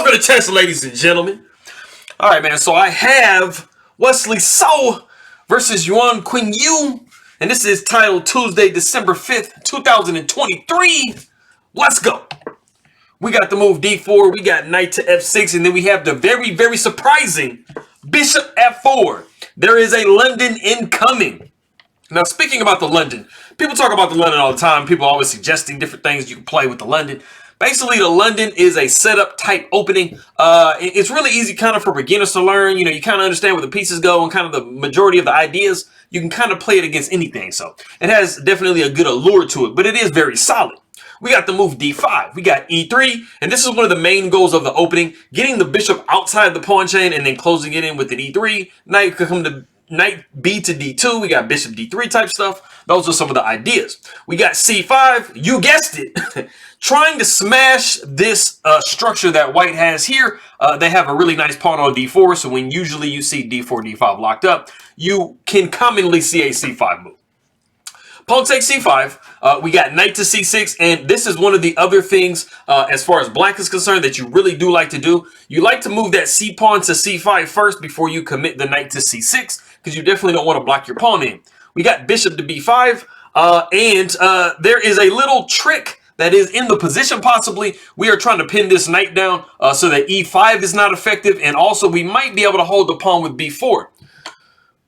for the chest, ladies and gentlemen. All right, man. So I have Wesley So versus Yuan Qingyu. And this is titled Tuesday, December 5th, 2023. Let's go. We got the move D4. We got knight to F6. And then we have the very, very surprising bishop F4. There is a London incoming. Now, speaking about the London, people talk about the London all the time. People are always suggesting different things you can play with the London. Basically, the London is a setup type opening. It's really easy kind of for beginners to learn. You know, you kind of understand where the pieces go and kind of the majority of the ideas. You can kind of play it against anything. So it has definitely a good allure to it, but it is very solid. We got the move D5. We got E3, and this is one of the main goals of the opening, getting the bishop outside the pawn chain and then closing it in with an E3. Knight could come to Knight B to D2. We got bishop D3 type stuff. Those are some of the ideas. We got C5. You guessed it. Trying to smash this structure that white has here. They have a really nice pawn on D4. So when usually you see D4, D5 locked up, you can commonly see a C5 move. Pawn takes C5. We got knight to C6. And this is one of the other things as far as black is concerned that you really do like to do. You like to move that C pawn to C5 first before you commit the knight to C6. Because you definitely don't want to block your pawn in. We got bishop to B5. And there is a little trick that is in the position possibly. We are trying to pin this knight down so that E5 is not effective. And also we might be able to hold the pawn with B4.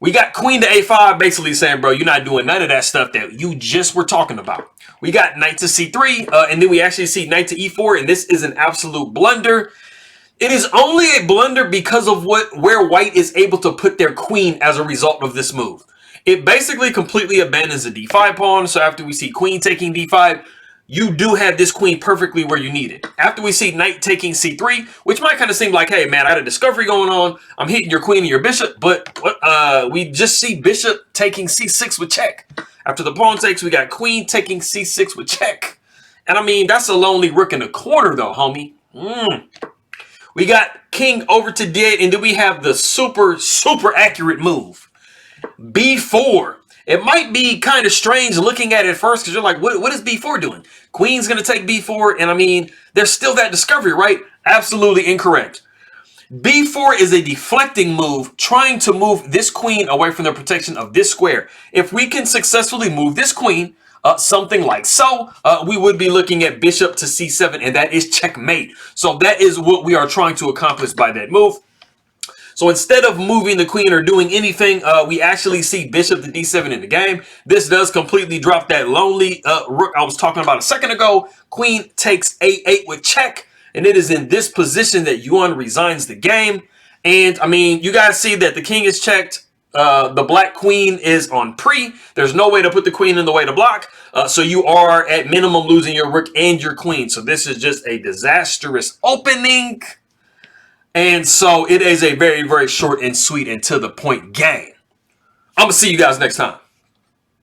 We got queen to A5 basically saying, bro, you're not doing none of that stuff that you just were talking about. We got knight to C3. And then we actually see knight to E4. And this is an absolute blunder. It is only a blunder because of where white is able to put their queen as a result of this move. It basically completely abandons the D5 pawn. So after we see queen taking D5, you do have this queen perfectly where you need it. After we see knight taking C3, which might kind of seem like, hey, man, I had a discovery going on. I'm hitting your queen and your bishop. But we just see bishop taking C6 with check. After the pawn takes, we got queen taking C6 with check. And I mean, that's a lonely rook and a quarter, though, homie. We got king over to D8, and then we have the super, super accurate move. B4. It might be kind of strange looking at it first because you're like, what is B4 doing? Queen's going to take B4, and I mean, there's still that discovery, right? Absolutely incorrect. B4 is a deflecting move, trying to move this queen away from the protection of this square. If we can successfully move this queen, something like so, we would be looking at bishop to C7, and that is checkmate. So that is what we are trying to accomplish by that move. So instead of moving the queen or doing anything, we actually see bishop to D7 in the game. This does completely drop that lonely rook I was talking about a second ago. Queen takes A8 with check, and it is in this position that Yuan resigns the game. And I mean, you guys see that the king is checked. The black queen is on pre. There's no way to put the queen in the way to block. So you are at minimum losing your rook and your queen. So this is just a disastrous opening. And so it is a very, very short and sweet and to the point game. I'm going to see you guys next time.